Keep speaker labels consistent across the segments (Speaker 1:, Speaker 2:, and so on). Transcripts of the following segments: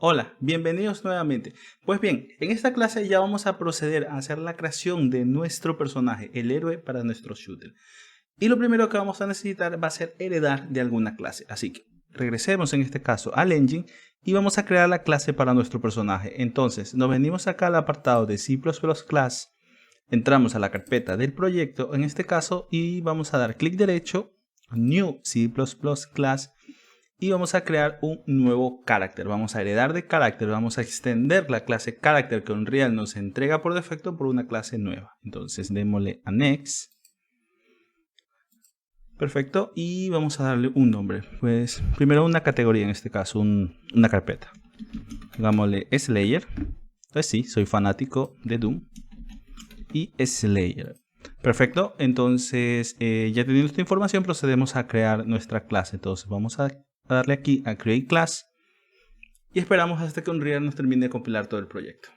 Speaker 1: Hola, bienvenidos nuevamente. Pues bien, en esta clase ya vamos a proceder a hacer la creación de nuestro personaje, el héroe para nuestro shooter. Y lo primero que vamos a necesitar va a ser heredar de alguna clase. Así que regresemos en este caso al engine y vamos a crear la clase para nuestro personaje. Entonces nos venimos acá al apartado de C++ Class, entramos a la carpeta del proyecto en este caso y vamos a dar clic derecho, New C++ Class. Y vamos a crear un nuevo carácter. Vamos a heredar de carácter, vamos a extender la clase carácter que Unreal nos entrega por defecto por una clase nueva. Entonces démosle a Next. Perfecto, y vamos a darle un nombre. Pues primero una categoría, en este caso una carpeta. Hagámosle Slayer. Entonces sí, soy fanático de Doom. Y Slayer. Perfecto, entonces ya teniendo esta información procedemos a crear nuestra clase. Entonces vamos a darle aquí a Create Class y esperamos hasta que Unreal nos termine de compilar todo el proyecto.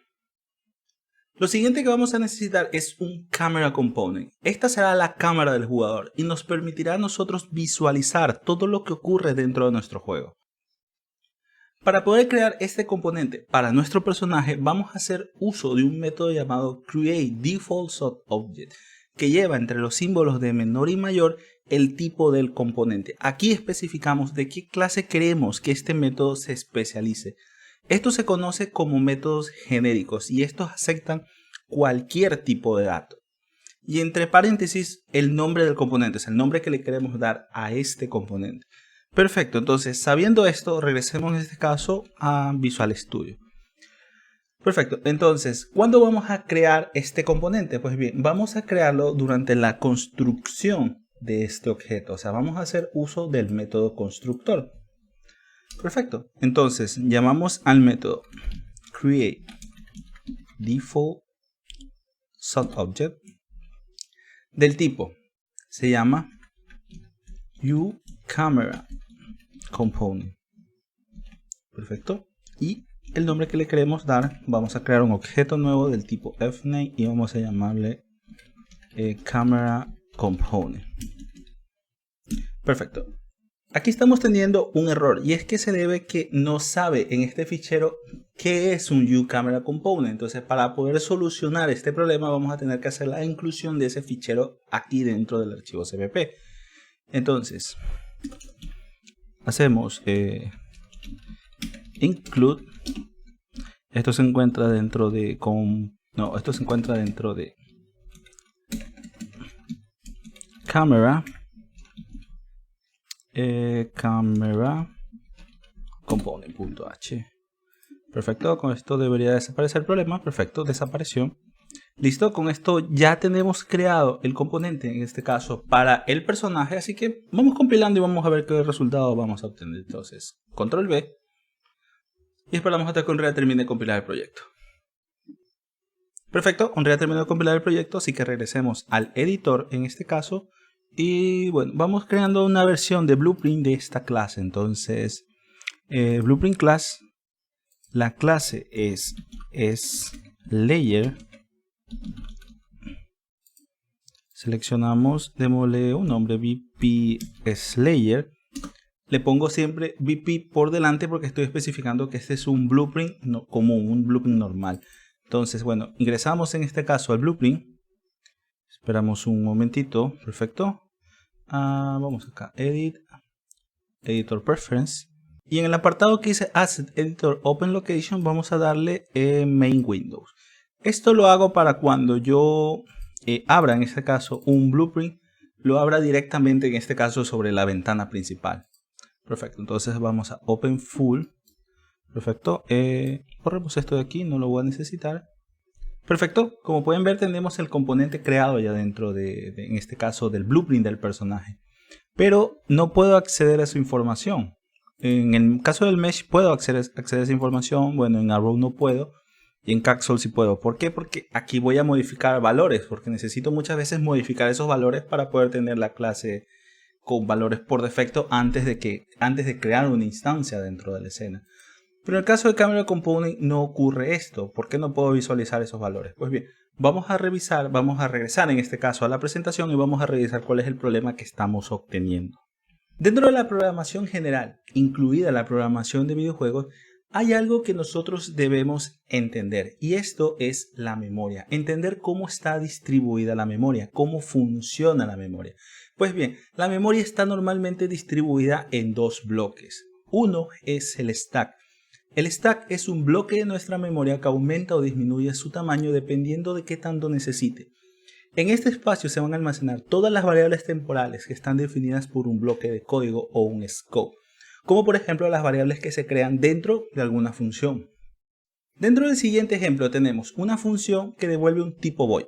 Speaker 1: Lo siguiente que vamos a necesitar es un Camera Component. Esta será la cámara del jugador y nos permitirá a nosotros visualizar todo lo que ocurre dentro de nuestro juego. Para poder crear este componente para nuestro personaje vamos a hacer uso de un método llamado createDefaultSubObject, que lleva entre los símbolos de menor y mayor el tipo del componente. Aquí especificamos de qué clase queremos que este método se especialice. Esto se conoce como métodos genéricos y estos aceptan cualquier tipo de dato. Y entre paréntesis el nombre del componente, es el nombre que le queremos dar a este componente. Perfecto, entonces sabiendo esto regresemos en este caso a Visual Studio. Perfecto, entonces, ¿cuándo vamos a crear este componente? Pues bien, vamos a crearlo durante la construcción de este objeto. O sea, vamos a hacer uso del método constructor. Perfecto, entonces llamamos al método createDefaultSubObject del tipo, se llama uCameraComponent. Perfecto, y el nombre que le queremos dar, vamos a crear un objeto nuevo del tipo fName y vamos a llamarle Camera Component. Perfecto. Aquí estamos teniendo un error y es que se debe que no sabe en este fichero qué es un uCamera Component. Entonces, para poder solucionar este problema vamos a tener que hacer la inclusión de ese fichero aquí dentro del archivo CPP. Entonces, hacemos include. Esto se encuentra dentro de esto se encuentra dentro de camera component.h. Perfecto, con esto debería desaparecer el problema. Perfecto, desapareció. Listo, con esto ya tenemos creado el componente, en este caso para el personaje, así que vamos compilando y vamos a ver qué resultado vamos a obtener. Entonces, control V y esperamos hasta que Unreal termine de compilar el proyecto. Perfecto, Unreal terminó de compilar el proyecto, así que regresemos al editor en este caso. Y bueno, vamos creando una versión de Blueprint de esta clase. Entonces, Blueprint Class, la clase es Layer. Seleccionamos, démosle un nombre, VP Slayer. Le pongo siempre VP por delante porque estoy especificando que este es un blueprint común, un blueprint normal. Entonces, bueno, ingresamos en este caso al blueprint. Esperamos un momentito. Perfecto. Vamos acá, Edit, Editor Preference. Y en el apartado que dice Asset Editor Open Location vamos a darle Main Windows. Esto lo hago para cuando yo abra en este caso un blueprint, lo abra directamente en este caso sobre la ventana principal. Perfecto, entonces vamos a Open Full. Perfecto, borremos esto de aquí, no lo voy a necesitar. Perfecto, como pueden ver tenemos el componente creado ya dentro en este caso del blueprint del personaje. Pero no puedo acceder a su información. En el caso del Mesh puedo acceder a esa información, bueno en Arrow no puedo. Y en Caxol sí puedo. ¿Por qué? Porque aquí voy a modificar valores, porque necesito muchas veces modificar esos valores para poder tener la clase con valores por defecto antes de crear una instancia dentro de la escena. Pero en el caso de Camera Component no ocurre esto. ¿Por qué no puedo visualizar esos valores? Pues bien, vamos a regresar en este caso a la presentación y vamos a revisar cuál es el problema que estamos obteniendo. Dentro de la programación general, incluida la programación de videojuegos, Hay algo que nosotros debemos entender y esto es la memoria. Entender cómo está distribuida la memoria, cómo funciona la memoria. Pues bien, la memoria está normalmente distribuida en dos bloques. Uno es el stack. El stack es un bloque de nuestra memoria que aumenta o disminuye su tamaño dependiendo de qué tanto necesite. En este espacio se van a almacenar todas las variables temporales que están definidas por un bloque de código o un scope, como por ejemplo las variables que se crean dentro de alguna función. Dentro del siguiente ejemplo tenemos una función que devuelve un tipo void,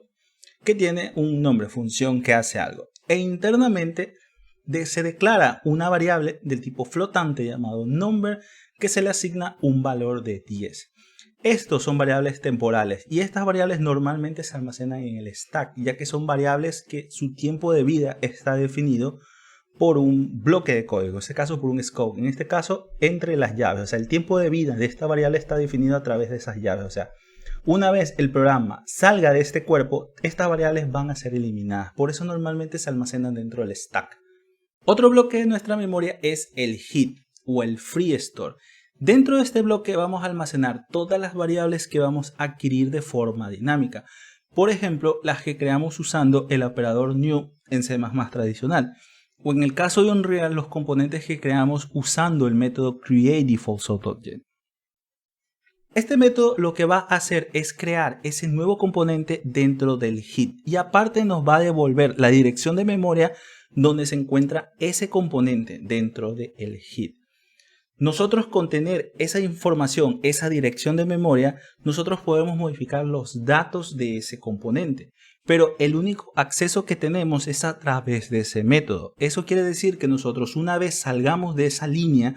Speaker 1: que tiene un nombre, función que hace algo, e internamente se declara una variable del tipo flotante llamado number que se le asigna un valor de 10. Estos son variables temporales y estas variables normalmente se almacenan en el stack, ya que son variables que su tiempo de vida está definido por un bloque de código, en este caso por un scope, en este caso entre las llaves, o sea, el tiempo de vida de esta variable está definido a través de esas llaves, o sea, una vez el programa salga de este cuerpo, estas variables van a ser eliminadas, por eso normalmente se almacenan dentro del stack. Otro bloque de nuestra memoria es el heap o el free store. Dentro de este bloque vamos a almacenar todas las variables que vamos a adquirir de forma dinámica. Por ejemplo, las que creamos usando el operador new en C++ tradicional. O en el caso de Unreal, los componentes que creamos usando el método createDefaultObject. Este método lo que va a hacer es crear ese nuevo componente dentro del heap y aparte nos va a devolver la dirección de memoria donde se encuentra ese componente dentro del heap. Nosotros con tener esa información, esa dirección de memoria, nosotros podemos modificar los datos de ese componente. Pero el único acceso que tenemos es a través de ese método. Eso quiere decir que nosotros una vez salgamos de esa línea,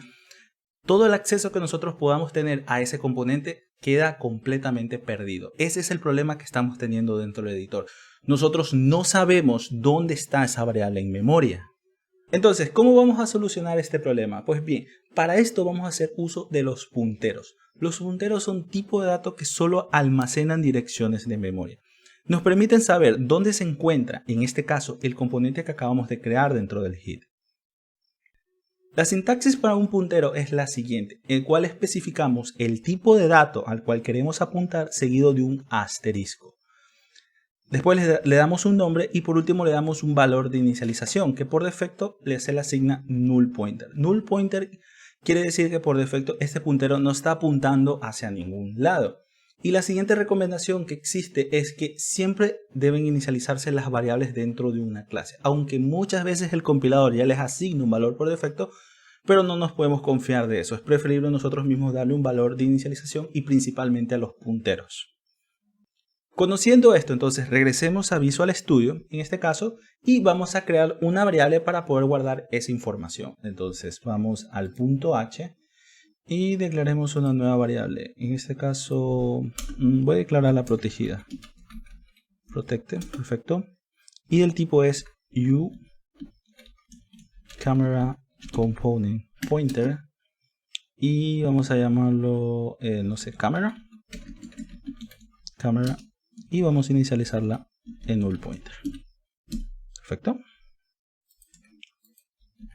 Speaker 1: todo el acceso que nosotros podamos tener a ese componente queda completamente perdido. Ese es el problema que estamos teniendo dentro del editor. Nosotros no sabemos dónde está esa variable en memoria. Entonces, ¿cómo vamos a solucionar este problema? Pues bien, para esto vamos a hacer uso de los punteros. Los punteros son tipo de datos que solo almacenan direcciones de memoria. Nos permiten saber dónde se encuentra, en este caso, el componente que acabamos de crear dentro del heap. La sintaxis para un puntero es la siguiente, en el cual especificamos el tipo de dato al cual queremos apuntar seguido de un asterisco. Después le damos un nombre y por último le damos un valor de inicialización que por defecto se le asigna null pointer. Null pointer quiere decir que por defecto este puntero no está apuntando hacia ningún lado. Y la siguiente recomendación que existe es que siempre deben inicializarse las variables dentro de una clase. Aunque muchas veces el compilador ya les asigna un valor por defecto, pero no nos podemos confiar de eso. Es preferible nosotros mismos darle un valor de inicialización y principalmente a los punteros. Conociendo esto, entonces regresemos a Visual Studio, en este caso, y vamos a crear una variable para poder guardar esa información. Entonces vamos al punto H y declaremos una nueva variable. En este caso voy a declarar la protegida. Protected, perfecto. Y el tipo es uCameraComponentPointer. Y vamos a llamarlo, no sé, camera. Y vamos a inicializarla en null pointer. Perfecto.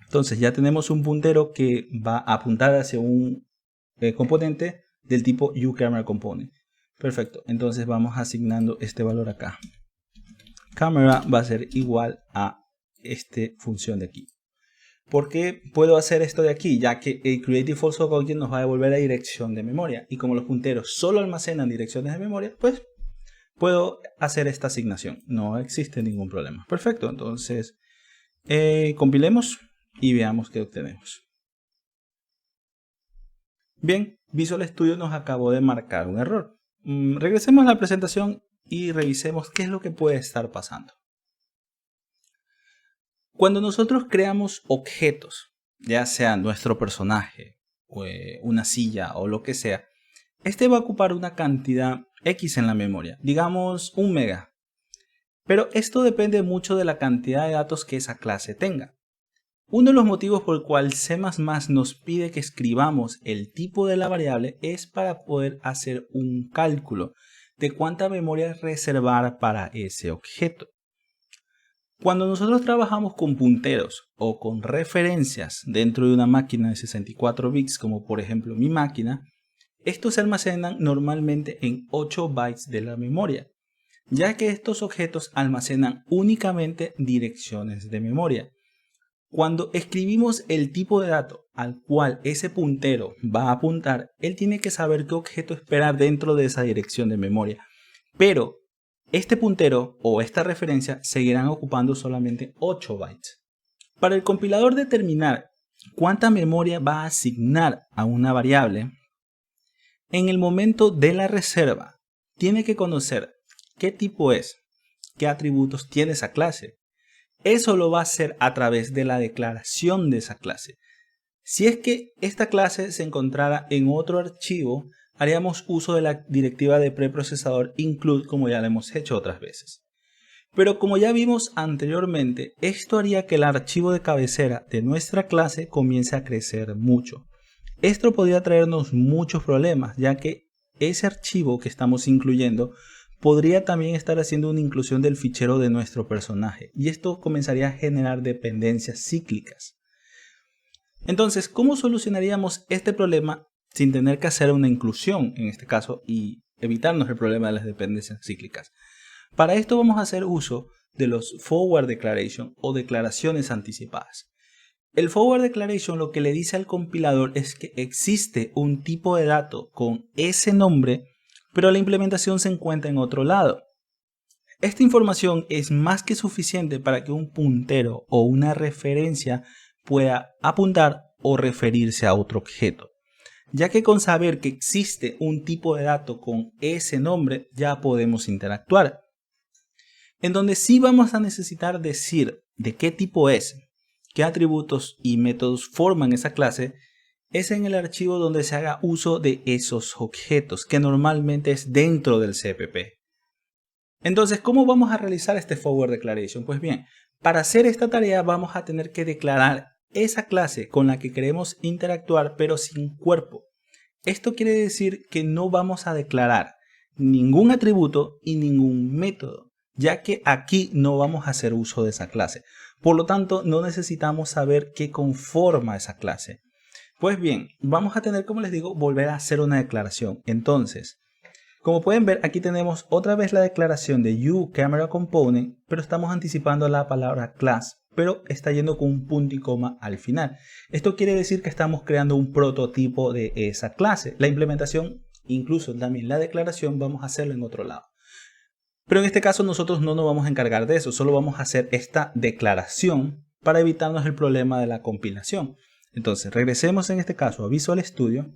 Speaker 1: Entonces ya tenemos un puntero que va a apuntar hacia un componente del tipo uCameraComponent. Perfecto. Entonces vamos asignando este valor acá. Camera va a ser igual a esta función de aquí. ¿Por qué puedo hacer esto de aquí? Ya que el createDefaultObject nos va a devolver la dirección de memoria. Y como los punteros solo almacenan direcciones de memoria, pues puedo hacer esta asignación. No existe ningún problema. Perfecto. Entonces compilemos y veamos qué obtenemos. Bien, Visual Studio nos acabó de marcar un error. Regresemos a la presentación y revisemos qué es lo que puede estar pasando. Cuando nosotros creamos objetos, ya sea nuestro personaje, una silla o lo que sea, este va a ocupar una cantidad X en la memoria, digamos 1 mega. Pero esto depende mucho de la cantidad de datos que esa clase tenga. Uno de los motivos por el cual C++ nos pide que escribamos el tipo de la variable es para poder hacer un cálculo de cuánta memoria reservar para ese objeto. Cuando nosotros trabajamos con punteros o con referencias dentro de una máquina de 64 bits, como por ejemplo mi máquina, estos se almacenan normalmente en 8 bytes de la memoria, ya que estos objetos almacenan únicamente direcciones de memoria. Cuando escribimos el tipo de dato al cual ese puntero va a apuntar, él tiene que saber qué objeto esperar dentro de esa dirección de memoria. Pero este puntero o esta referencia seguirán ocupando solamente 8 bytes. Para el compilador determinar cuánta memoria va a asignar a una variable, en el momento de la reserva, tiene que conocer qué tipo es, qué atributos tiene esa clase. Eso lo va a hacer a través de la declaración de esa clase. Si es que esta clase se encontrara en otro archivo, haríamos uso de la directiva de preprocesador include, como ya lo hemos hecho otras veces. Pero como ya vimos anteriormente, esto haría que el archivo de cabecera de nuestra clase comience a crecer mucho. Esto podría traernos muchos problemas, ya que ese archivo que estamos incluyendo podría también estar haciendo una inclusión del fichero de nuestro personaje, y esto comenzaría a generar dependencias cíclicas. Entonces, ¿cómo solucionaríamos este problema sin tener que hacer una inclusión en este caso y evitarnos el problema de las dependencias cíclicas? Para esto vamos a hacer uso de los Forward Declaration o declaraciones anticipadas. El Forward Declaration lo que le dice al compilador es que existe un tipo de dato con ese nombre, pero la implementación se encuentra en otro lado. Esta información es más que suficiente para que un puntero o una referencia pueda apuntar o referirse a otro objeto, ya que con saber que existe un tipo de dato con ese nombre ya podemos interactuar. En donde sí vamos a necesitar decir de qué tipo es, qué atributos y métodos forman esa clase, es en el archivo donde se haga uso de esos objetos, que normalmente es dentro del CPP. Entonces, ¿cómo vamos a realizar este Forward Declaration? Pues bien, para hacer esta tarea vamos a tener que declarar esa clase con la que queremos interactuar, pero sin cuerpo. Esto quiere decir que no vamos a declarar ningún atributo y ningún método, ya que aquí no vamos a hacer uso de esa clase. Por lo tanto, no necesitamos saber qué conforma esa clase. Pues bien, vamos a tener, como les digo, volver a hacer una declaración. Entonces, como pueden ver, aquí tenemos otra vez la declaración de uCameraComponent, pero estamos anticipando la palabra class, pero está yendo con un punto y coma al final. Esto quiere decir que estamos creando un prototipo de esa clase. La implementación, incluso también la declaración, vamos a hacerlo en otro lado. Pero en este caso nosotros no nos vamos a encargar de eso, solo vamos a hacer esta declaración para evitarnos el problema de la compilación. Entonces regresemos en este caso a Visual Studio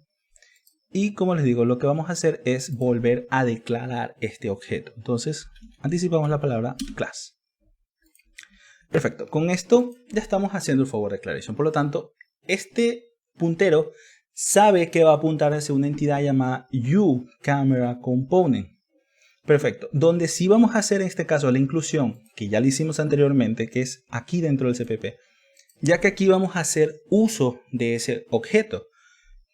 Speaker 1: y como les digo, lo que vamos a hacer es volver a declarar este objeto. Entonces anticipamos la palabra class. Perfecto, con esto ya estamos haciendo el Forward Declaration, por lo tanto este puntero sabe que va a apuntar hacia una entidad llamada uCameraComponent. Perfecto, donde sí vamos a hacer en este caso la inclusión, que ya lo hicimos anteriormente, que es aquí dentro del CPP, ya que aquí vamos a hacer uso de ese objeto.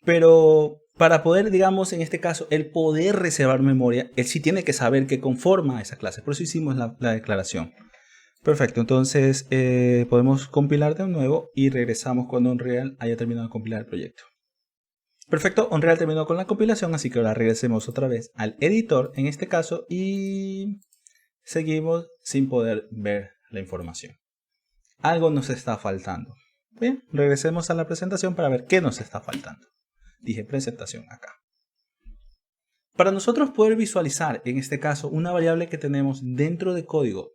Speaker 1: Pero para poder, digamos, en este caso, el poder reservar memoria, él sí tiene que saber qué conforma esa clase. Por eso hicimos la declaración. Perfecto, entonces podemos compilar de nuevo y regresamos cuando Unreal haya terminado de compilar el proyecto. Perfecto, Unreal terminó con la compilación, así que ahora regresemos otra vez al editor en este caso y seguimos sin poder ver la información. Algo nos está faltando. Bien, regresemos a la presentación para ver qué nos está faltando. Dije presentación acá. Para nosotros poder visualizar, en este caso, una variable que tenemos dentro de código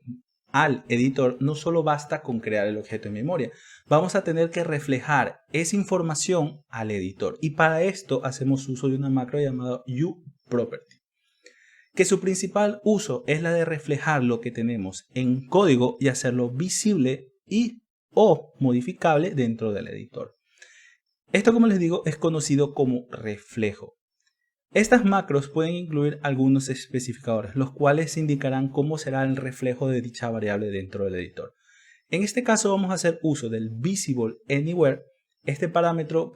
Speaker 1: al editor, no solo basta con crear el objeto en memoria. Vamos a tener que reflejar esa información al editor. Y para esto hacemos uso de una macro llamada uProperty, que su principal uso es la de reflejar lo que tenemos en código y hacerlo visible y o modificable dentro del editor. Esto, como les digo, es conocido como reflejo. Estas macros pueden incluir algunos especificadores, los cuales indicarán cómo será el reflejo de dicha variable dentro del editor. En este caso vamos a hacer uso del Visible Anywhere. Este parámetro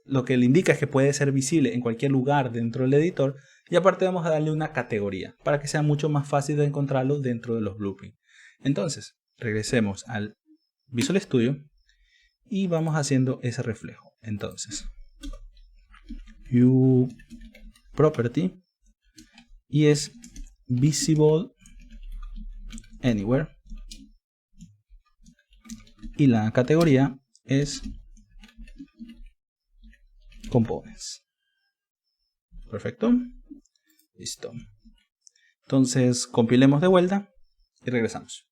Speaker 1: lo que le indica es que puede ser visible en cualquier lugar dentro del editor, y aparte vamos a darle una categoría para que sea mucho más fácil de encontrarlo dentro de los blueprints. Entonces, regresemos al Visual Studio y vamos haciendo ese reflejo. Entonces, property y es visible anywhere. Y la categoría es components. Perfecto. Listo. Entonces compilemos de vuelta y regresamos.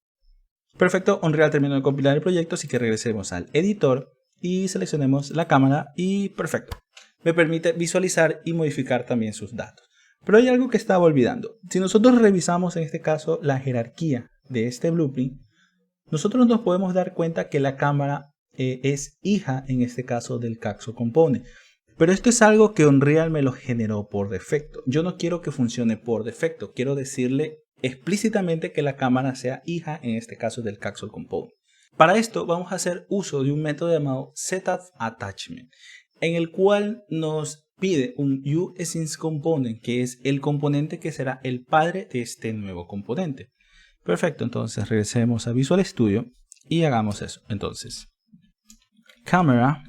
Speaker 1: Perfecto, Unreal terminó de compilar el proyecto, así que regresemos al editor y seleccionemos la cámara y perfecto. Me permite visualizar y modificar también sus datos. Pero hay algo que estaba olvidando. Si nosotros revisamos en este caso la jerarquía de este blueprint, nosotros nos podemos dar cuenta que la cámara es hija en este caso del Capsule Component. Pero esto es algo que Unreal me lo generó por defecto. Yo no quiero que funcione por defecto. Quiero decirle explícitamente que la cámara sea hija en este caso del Capsule Component. Para esto vamos a hacer uso de un método llamado setAttachment, en el cual nos pide un uSenseComponent, que es el componente que será el padre de este nuevo componente. Perfecto, entonces regresemos a Visual Studio y hagamos eso. Entonces, Camera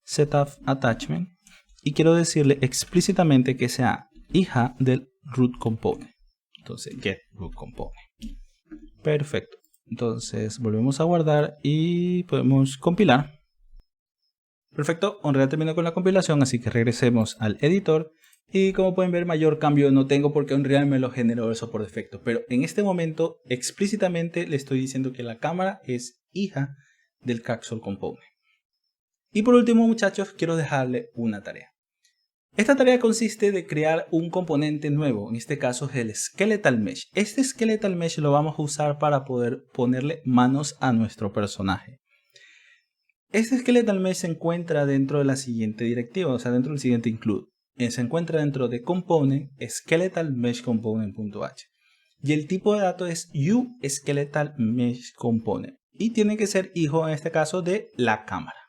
Speaker 1: setAttachment, y quiero decirle explícitamente que sea hija del root component. Entonces, get root component. Perfecto. Entonces, volvemos a guardar y podemos compilar. Perfecto, Unreal terminó con la compilación, así que regresemos al editor. Y como pueden ver, mayor cambio no tengo porque Unreal me lo generó eso por defecto. Pero en este momento, explícitamente le estoy diciendo que la cámara es hija del Capsule Component. Y por último, muchachos, quiero dejarle una tarea. Esta tarea consiste de crear un componente nuevo, en este caso es el Skeletal Mesh. Este Skeletal Mesh lo vamos a usar para poder ponerle manos a nuestro personaje. Este Skeletal Mesh se encuentra dentro de la siguiente directiva, o sea, dentro del siguiente include. Se encuentra dentro de Component, Skeletal Mesh Component.h. Y el tipo de datos es uSkeletal Mesh Component. Y tiene que ser hijo, en este caso, de la cámara.